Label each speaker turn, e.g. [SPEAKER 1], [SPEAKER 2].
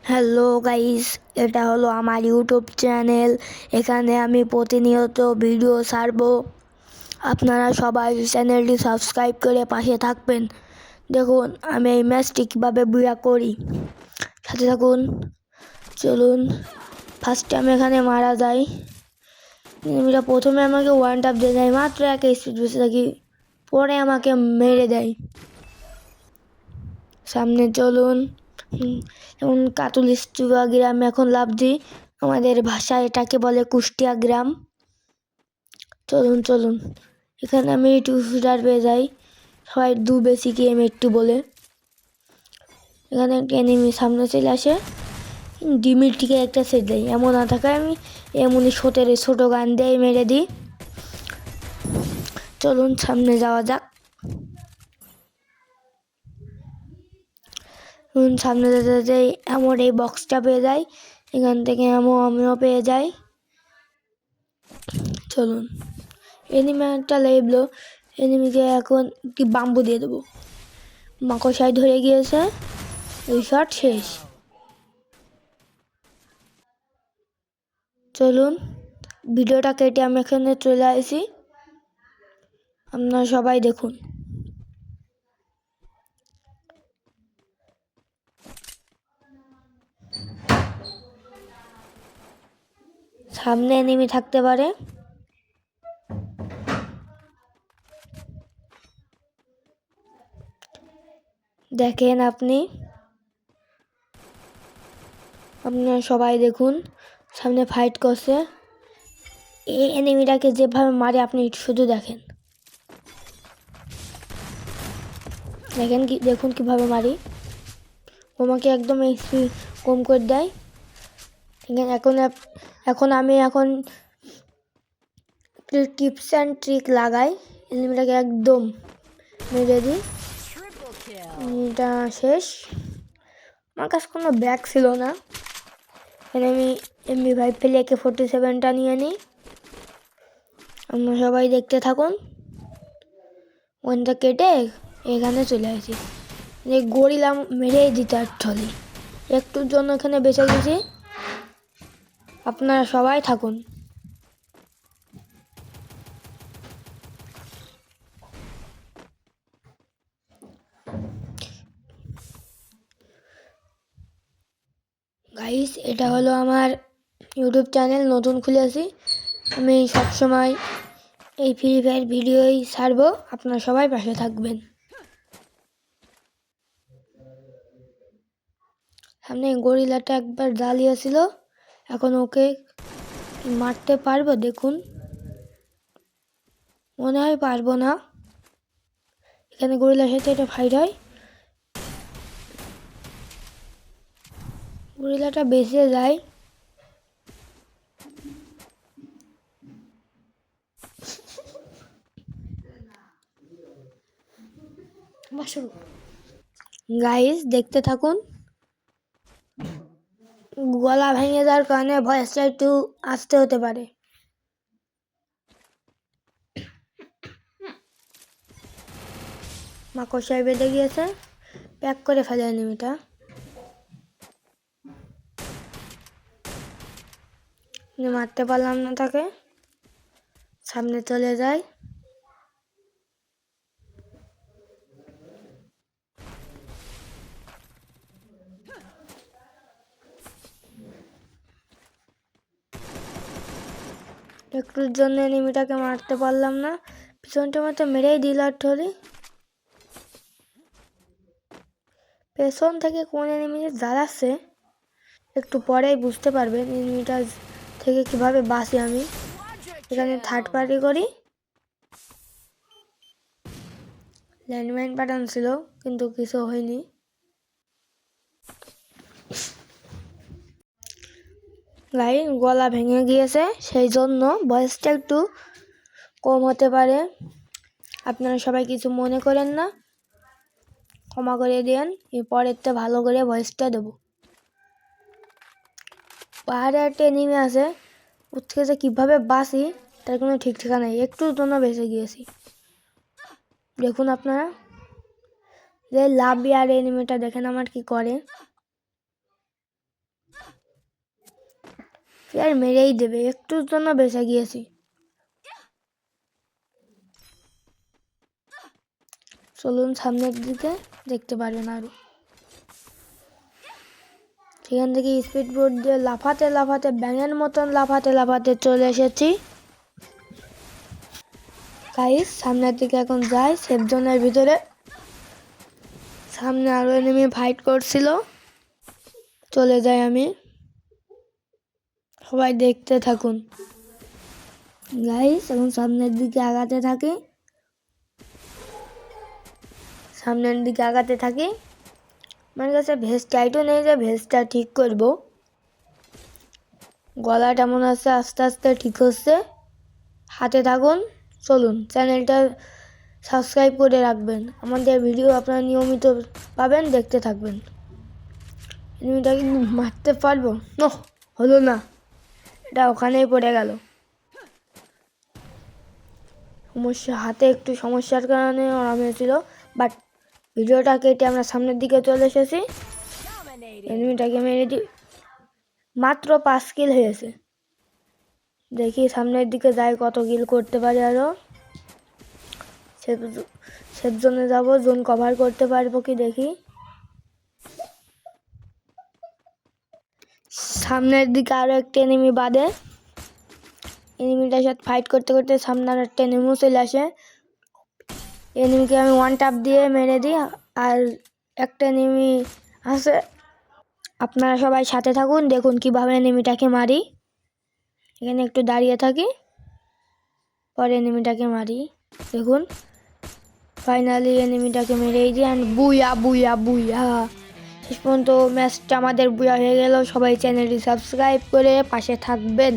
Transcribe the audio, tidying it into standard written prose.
[SPEAKER 1] Hello guys, এটা হলো আমার ইউটিউব চ্যানেল। এখানে আমি প্রতিনিয়ত ভিডিও ছাড়বো। আপনারা সবাই চ্যানেলটি সাবস্ক্রাইব করে পাশে থাকবেন। দেখুন আমি এই ম্যাচটি কীভাবে বুয়া করি, সাথে থাকুন। চলুন, ফার্স্টে আমি এখানে মারা যাই। এনিমিটা প্রথমে আমাকে ওয়ান টাপ দিয়ে দেয়, মাত্র এক স্পিড বেঁচে থাকি, পরে আমাকে মেরে দেয়। সামনে চলুন। যেমন কাতুলিস্টুয়া গ্রামে এখন লাভ দিই, আমাদের ভাষায় এটাকে বলে কুষ্টিয়া গ্রাম। চলুন চলুন, এখানে আমি টু শুটার পেয়ে যাই, সবাই দু বেশি গেম একটু বলে। এখানে একটা এনিমি সামনে চলে আসে, ডিমির টিকে একটা সেট দেয়, এমন না থাকায় আমি এমনই ছোটো গান দিয়ে মেরে দিই। চলুন সামনে যাওয়া যাক। সামনে যেতে যেতে এমন এই বক্সটা পেয়ে যাই, এখান থেকে আমিও পেয়ে যাই। চলুন, এনিমি একটা লেবলো, এনিমিকে এখন কি বাম্বু দিয়ে দেবো। মাকড়সায় ধরে গিয়েছে, ওই শট শেষ। চলুন, ভিডিওটা কেটে আমি এখানে চলে আসি, আপনারা সবাই দেখুন। সামনে এনিমি থাকতে পারে, দেখেন আপনারা সবাই দেখুন, সামনে ফাইট করছে। এই এনিমিটাকে যেভাবে মারে আপনি শুধু দেখেন, দেখুন কিভাবে মারি। তোমাকে একদম এক্সপি কম করে দেয়। এখন আমি টিপস অ্যান্ড ট্রিক লাগাই, এনিমিটাকে একদম মেরে দিই। এটা শেষ। আমার কাছে কোনো ব্যাগ ছিল না, এখানে আমি MP5 ফেলে AK-47টা নিয়ে নিই। আপনারা সবাই দেখতে থাকুন। ওখানটা কেটে এখানে চলে আসি, গড়িলা মেরেই দিতে চলে, একটুর জন্য এখানে বেঁচে গেছি। আপনারা সবাই থাকুন। গাইস, এটা হলো আমার ইউটিউব চ্যানেল, নতুন খুলেছি। আমি সবসময় এই ফ্রি ফায়ার ভিডিওই ছাড়বো, আপনারা সবাই পাশে থাকবেন। সামনে গরিলাটা একবার দাঁড়িয়েছিল, এখন ওকে মারতে পারবো দেখুন, মনে হয় পারবো না। এখানে গরিলার সাথে একটা ফাইট হয়, গরিলাটা বেঁচে যায়। গাইস দেখতে থাকুন। গলা ভেঙে যাওয়ার কারণে ভয়েসটা একটু আস্তে হতে পারে। মাকড়সায় বেঁধে গিয়েছে, প্যাক করে ফেলে এনিমিটা। মারতে পারলাম না তাকে, সামনে চলে যায়। একটুর জন্য এনিমিটাকে মারতে পারলাম না, পিছনটা মতো মেরেই দিল। ঠলি পেছন থেকে কোন এনিমিটা জ্বালাচ্ছে একটু পরেই বুঝতে পারবেন এনিমিটা থেকে কিভাবে বাঁচি আমি। এখানে থার্ড পার্টি করি, ল্যান্ডমাইন পাঠান ছিল কিন্তু কিছু হয়নি। গাইস গলা ভেঙে গিয়েছে, সেই জন্য ভয়েসটা একটু কম হতে পারে, আপনারা সবাই কিছু মনে করেন না, ক্ষমা করে দেন। এরপরেরটা ভালো করে ভয়েসটা দেবো। পাহাড়ে একটা এনিমি আছে, ওর থেকে যে কীভাবে বাঁচি তার কোনো ঠিক ঠিকানা নেই, একটুর জন্য বেঁচে গিয়েছি। দেখুন আপনারা, যে লাভ আর এনিমিটা দেখেন আমার কি করে। আর মেরেই দেবে, একটুর জন্য বেঁচে গিয়েছি। চলুন সামনের দিকে, দেখতে পারবেন আরো। সেখান থেকে স্পিড বোট দিয়ে লাফাতে লাফাতে, ব্যাঙের মতন লাফাতে লাফাতে চলে এসেছি। গাইস সামনের দিকে এখন যাই সেফ জোনের ভিতরে। সামনে আরো এনিমি ফাইট করছিল, চলে যাই আমি। সবাই দেখতে থাকুন। গাইস এখন সামনের দিকে আগাতে থাকি, সামনের দিকে আগাতে থাকি। আমার কাছে ভেস্ট টাইটও নেই যে ভেস্টটা ঠিক করব। গলাটা মনে হচ্ছে আস্তে আস্তে ঠিক হচ্ছে। হাতে থাকুন, চলুন চ্যানেলটা সাবস্ক্রাইব করে রাখবেন। আমাদের ভিডিও আপনারা নিয়মিত পাবেন, দেখতে থাকবেন। এনিমিটাকে মারতে পারবো? হলো না, এটা ওখানেই পড়ে গেল। সমস্যা, হাতে একটু সমস্যার কারণে আরাম হয়েছিল, বাট ভিডিওটা কেটে আমরা সামনের দিকে চলে এসেছি। এনিমিটাকে মেরে দিই, মাত্র 5 কিল হয়েছে। দেখি সামনের দিকে যাই কত কিল করতে পারি আরো। সেফ জোনে যাবো, জোন কভার করতে পারবো কি দেখি। সামনের দিকে আরো একটা এনিমি বাদে, এনিমিটার সাথে ফাইট করতে করতে সামনে আর একটা এনিমিও চলে আসে। এনিমিকে আমি ওয়ান ট্যাপ দিয়ে মেরে দিই। আর একটা এনিমি আছে, আপনারা সবাই সাথে থাকুন, দেখুন কিভাবে এনিমিটাকে মারি। এখানে একটু দাঁড়িয়ে থাকি, পরে এনিমিটাকে মারি। দেখুন ফাইনালি এনিমিটাকে মেরেই দিই। অ্যান্ড বুয়া বুয়া বুয়া, শেষ পর্যন্ত ম্যাচটা আমাদের বুয়া হয়ে গেল। সবাই চ্যানেলটি সাবস্ক্রাইব করে পাশে থাকবেন।